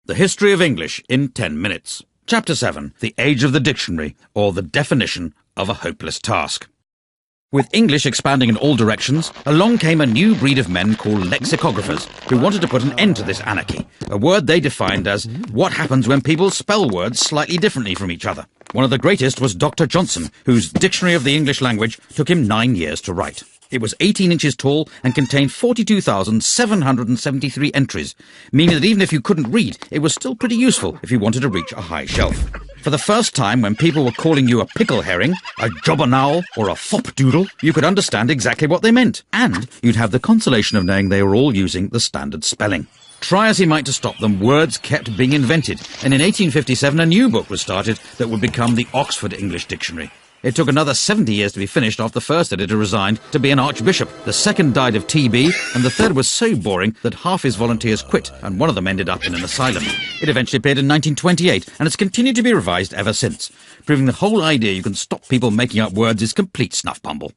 The History of English in 10 minutes. Chapter 7. The Age of the Dictionary, or the Definition of a Hopeless Task. With English expanding in all directions, along came a new breed of men called lexicographers, who wanted to put an end to this anarchy, a word they defined as what happens when people spell words slightly differently from each other. One of the greatest was Dr. Johnson, whose Dictionary of the English Language took him 9 years to write. It was 18 inches tall and contained 42,773 entries, meaning that even if you couldn't read, it was still pretty useful if you wanted to reach a high shelf. For the first time, when people were calling you a pickle herring, a jobbernowl, or a fopdoodle, you could understand exactly what they meant, and you'd have the consolation of knowing they were all using the standard spelling. Try as he might to stop them, words kept being invented, and in 1857 a new book was started that would become the Oxford English Dictionary. It took another 70 years to be finished after the first editor resigned to be an archbishop. The second died of TB, and the third was so boring that half his volunteers quit, and one of them ended up in an asylum. It eventually appeared in 1928, and has continued to be revised ever since, proving the whole idea you can stop people making up words is complete snuff bumble.